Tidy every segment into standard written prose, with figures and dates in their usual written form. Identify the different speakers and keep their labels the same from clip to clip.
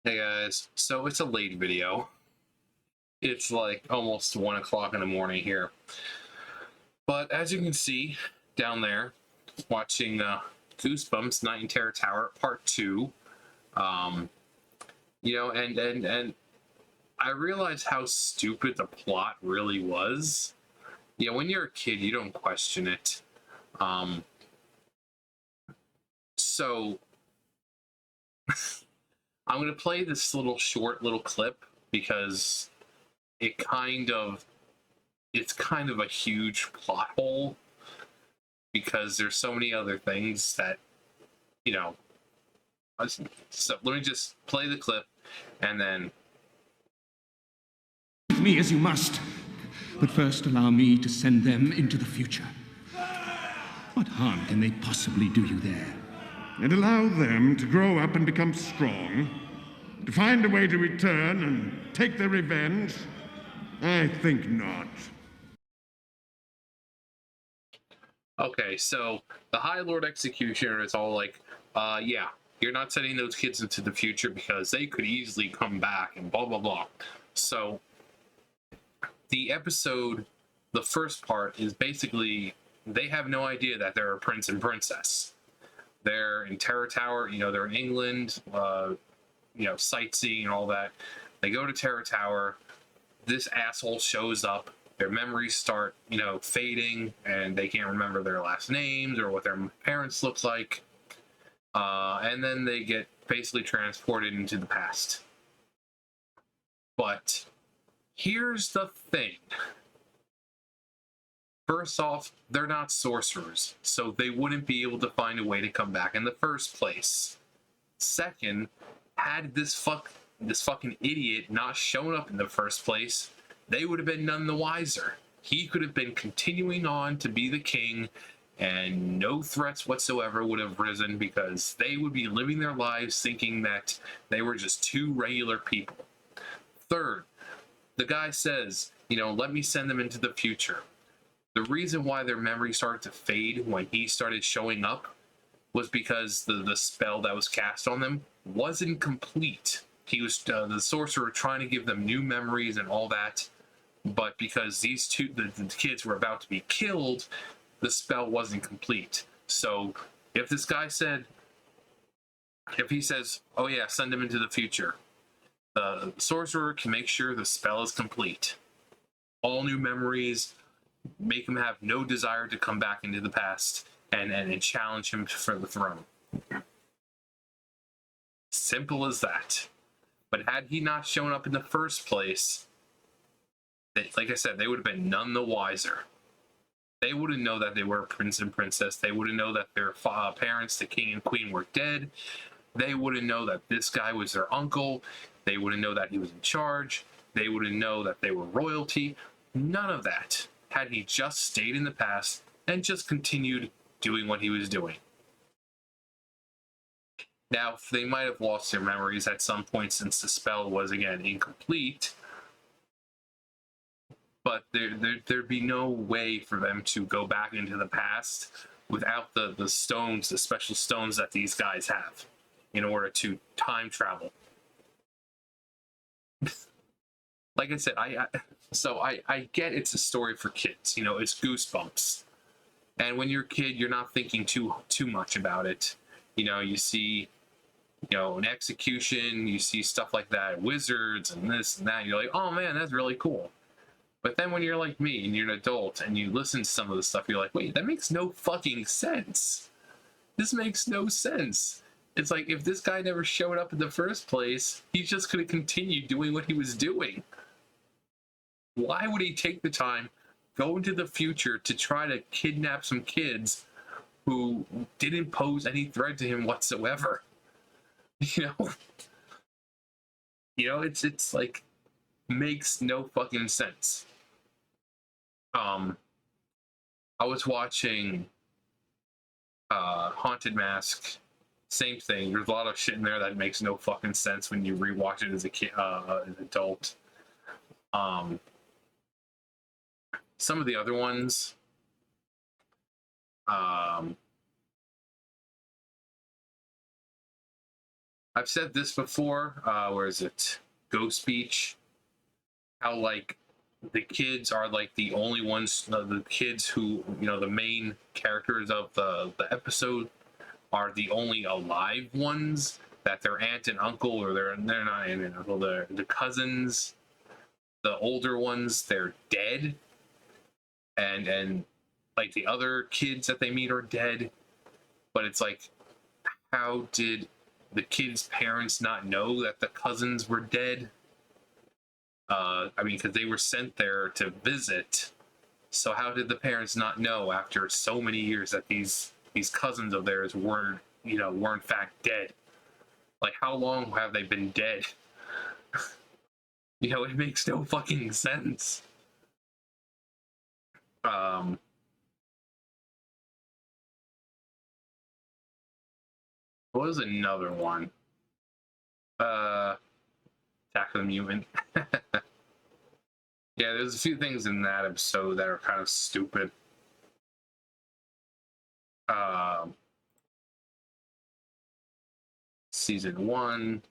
Speaker 1: Hey guys, so it's a late video. It's like almost 1 o'clock in the morning here. But as you can see down there, watching Goosebumps Night in Terror Tower Part 2. Um, and I realized how stupid the plot really was. When you're a kid, you don't question it. Um, so I'm gonna play this little clip because it kind of it's kind of a huge plot hole because there's so many other things that you know so let me just play the clip and then
Speaker 2: With me as you must, but first allow me to send them into the future. What harm can they possibly do you there?
Speaker 3: And allow them to grow up and become strong, to find a way to return and take their revenge? I think not.
Speaker 1: okay, so the High Lord Executioner is all like, yeah, you're not sending those kids into the future because they could easily come back and blah blah blah. So the episode, the first part, is basically they have no idea that they're a prince and princess. They're in Terror Tower, they're in England, sightseeing and all that. They go to Terror Tower. This asshole shows up. Their memories start, fading, and they can't remember their last names or what their parents look like. And then they get basically transported into the past. But here's the thing. First off, they're not sorcerers, so they wouldn't be able to find a way to come back in the first place. Second, had this fucking idiot not shown up in the first place, they would have been none the wiser. He could have been continuing on to be the king, and no threats whatsoever would have risen because they would be living their lives thinking that they were just two regular people. Third, the guy says, let me send them into the future. The reason why their memory started to fade when he started showing up was because the spell that was cast on them wasn't complete. He was the sorcerer trying to give them new memories and all that, but because the kids were about to be killed, the spell wasn't complete. So if this guy if he says, oh yeah, send them into the future, the sorcerer can make sure the spell is complete. All new memories, make him have no desire to come back into the past and challenge him for the throne. Simple as that. But had he not shown up in the first place, like I said, they would have been none the wiser. They wouldn't know that they were a prince and princess. They wouldn't know that their parents, the king and queen, were dead. They wouldn't know that this guy was their uncle. They wouldn't know that he was in charge. They wouldn't know that they were royalty. None of that. Had he just stayed in the past and just continued doing what he was doing. Now, they might have lost their memories at some point since the spell was, again, incomplete, but there'd be no way for them to go back into the past without the stones, the special stones that these guys have in order to time travel. Like I said, I get it's a story for kids. It's Goosebumps, and when you're a kid, you're not thinking too much about it. You see, an execution, you see stuff like that, wizards and this and that. You're like, oh man, that's really cool. But then when you're like me and you're an adult and you listen to some of the stuff, you're like, wait, that makes no fucking sense. This makes no sense. It's like if this guy never showed up in the first place, he just could have continued doing what he was doing. Why would he take the time, go into the future to try to kidnap some kids who didn't pose any threat to him whatsoever? It's like makes no fucking sense. I was watching Haunted Mask. Same thing. There's a lot of shit in there that makes no fucking sense when you rewatch it as a kid, as an adult. Some of the other ones, I I've said this before. Where is it? Ghost Beach. How like the kids are like the only ones. The kids who the main characters of the episode are the only alive ones. That their aunt and uncle, or they're not aunt and uncle. They're the cousins. The older ones, they're dead, and like the other kids that they meet are dead. But it's like, how did the kids' parents not know that the cousins were dead? I mean, because they were sent there to visit. So how did the parents not know after so many years that these cousins of theirs were in fact dead? Like, how long have they been dead? It makes no fucking sense. What was another one? Attack of the Mutant. Yeah, there's a few things in that episode that are kind of stupid. Season 1.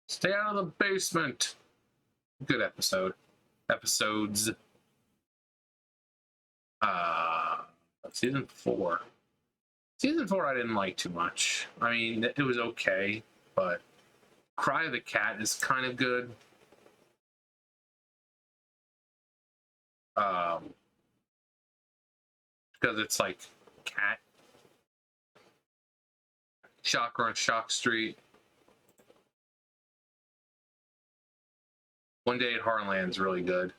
Speaker 1: Stay out of the basement. Good episode. Episodes. Season 4. Season 4 I didn't like too much. I mean, it was okay, but Cry of the Cat is kind of good. Because it's like cat. Shocker on Shock Street. One Day at Heartland's really good.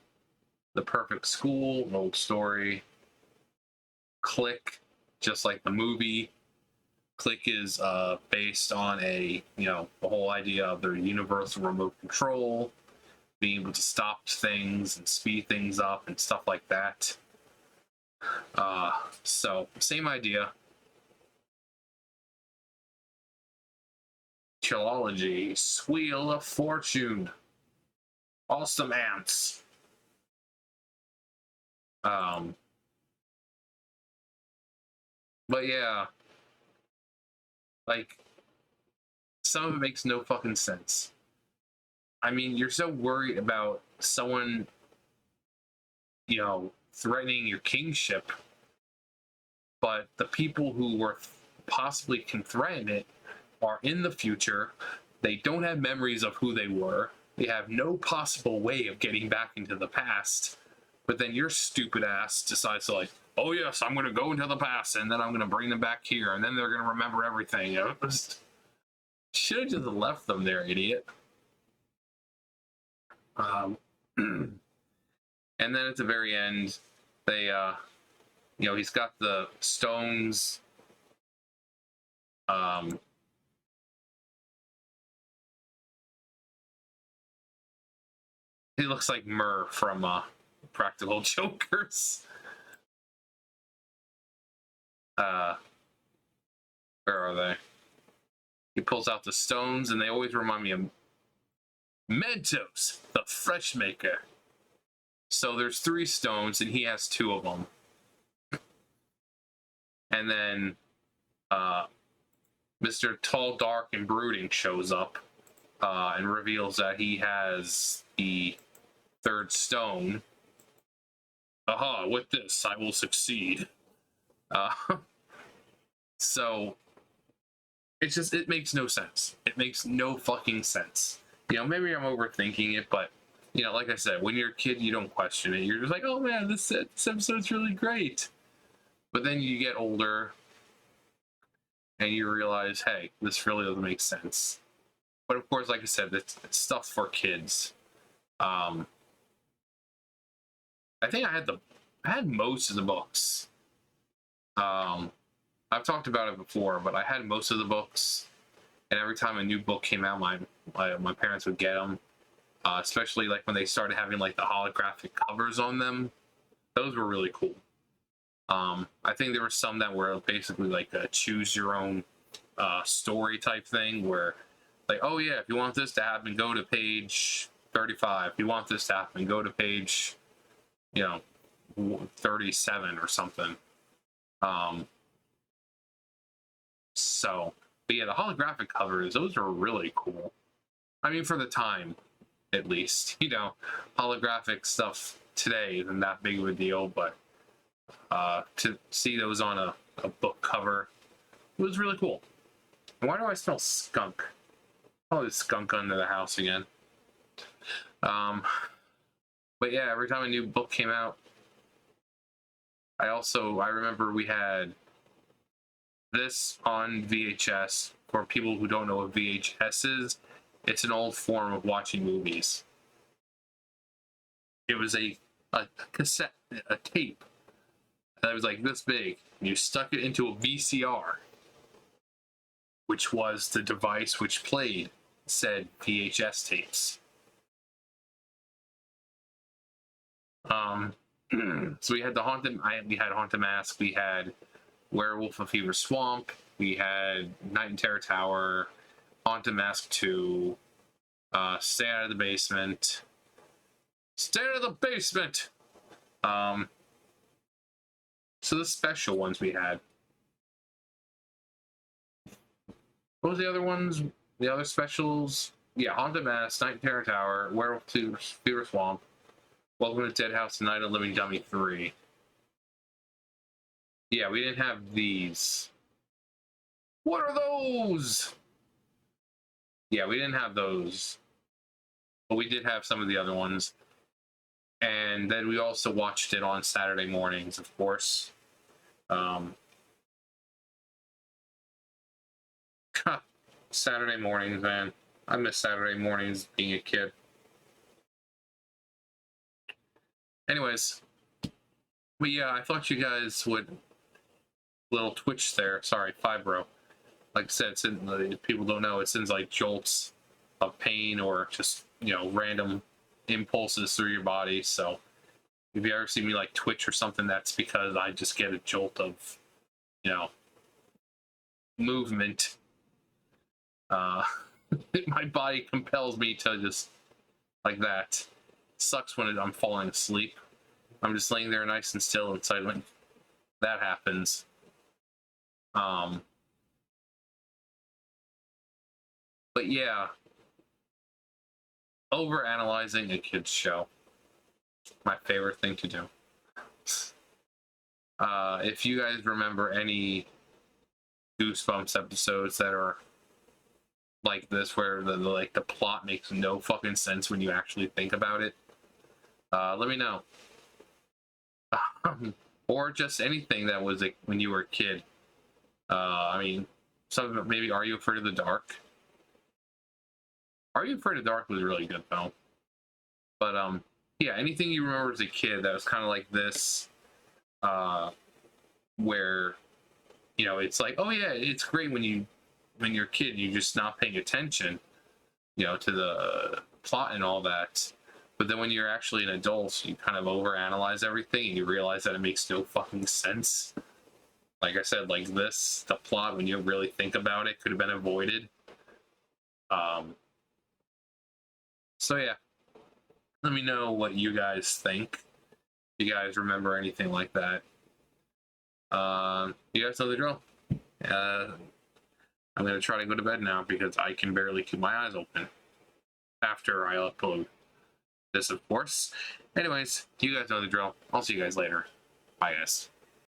Speaker 1: The Perfect School, an old story. Click, just like the movie. Click is based on the whole idea of their universal remote control, being able to stop things and speed things up and stuff like that. So same idea. Chillology, Wheel of Fortune, Awesome Ants. But yeah, like, some of it makes no fucking sense. I mean, you're so worried about someone, threatening your kingship, but the people who were possibly can threaten it are in the future. They don't have memories of who they were. They have no possible way of getting back into the past. But then your stupid ass decides to, like, oh yes, I'm going to go into the past, and then I'm going to bring them back here, and then they're going to remember everything. Should have just left them there, idiot. And then at the very end, they, he's got the stones. He looks like Murr from Practical Jokers. Where are they? He pulls out the stones, and they always remind me of Mentos, the Fresh Maker. So there's 3 stones, and he has 2 of them. And then Mr. Tall, Dark, and Brooding shows up and reveals that he has the 3rd stone. Aha, with this, I will succeed. So it makes no sense. It makes no fucking sense. Maybe I'm overthinking it, but like I said, when you're a kid, you don't question it. You're just like, oh man, this episode's really great. But then you get older and you realize, hey, this really doesn't make sense. But of course, like I said, it's stuff for kids. I think I had most of the books. I've talked about it before, but I had most of the books, and every time a new book came out, my parents would get them. Especially like when they started having like the holographic covers on them. Those were really cool. I think there were some that were basically like a choose your own story type thing, where like, oh yeah, if you want this to happen, go to page 35. If you want this to happen, go to page 37 or something. Um, so, but yeah, the holographic covers, those are really cool. I mean, for the time, at least. You know, holographic stuff today isn't that big of a deal, but to see those on a book cover, it was really cool. Why do I smell skunk? Oh, there's skunk under the house again. But yeah, every time a new book came out, I remember we had this on VHS. For people who don't know what VHS is, it's an old form of watching movies. It was a cassette, a tape that was like this big. And you stuck it into a VCR, which was the device which played said VHS tapes. So we had we had Haunted Mask, we had Werewolf of Fever Swamp, we had Night in Terror Tower, Haunted Mask 2, Stay Out of the Basement. Stay out of the basement! So the special ones we had. What was the other ones? The other specials? Yeah, Haunted Mask, Night in Terror Tower, Werewolf of Fever Swamp, Welcome to Dead House, Night of Living Dummy 3. Yeah, we didn't have these. What are those? Yeah, we didn't have those. But we did have some of the other ones. And then we also watched it on Saturday mornings, of course. Saturday mornings, man. I miss Saturday mornings being a kid. Anyways. But yeah, I thought you guys would... Little twitch there. Sorry, fibro. Like I said, people don't know, it sends like jolts of pain or just, you know, random impulses through your body. So if you ever see me like twitch or something, that's because I just get a jolt of, you know, movement. My body compels me to just like that. It sucks when I'm falling asleep. I'm just laying there nice and still and silent. That happens. But yeah, overanalyzing a kid's show. My favorite thing to do. If you guys remember any Goosebumps episodes that are like this, where the plot makes no fucking sense when you actually think about it, let me know. Or just anything that was like when you were a kid. I mean, some maybe Are You Afraid of the Dark? Are You Afraid of the Dark was a really good film. But yeah, anything you remember as a kid that was kind of like this, where, you know, it's like, oh yeah, it's great when you're a kid, you're just not paying attention, you know, to the plot and all that. But then when you're actually an adult, you kind of overanalyze everything and you realize that it makes no fucking sense. Like I said, like this, the plot, when you really think about it, could have been avoided. So yeah, let me know what you guys think. If you guys remember anything like that. You guys know the drill. I'm going to try to go to bed now because I can barely keep my eyes open after I upload this, of course. Anyways, you guys know the drill. I'll see you guys later. Bye, guys.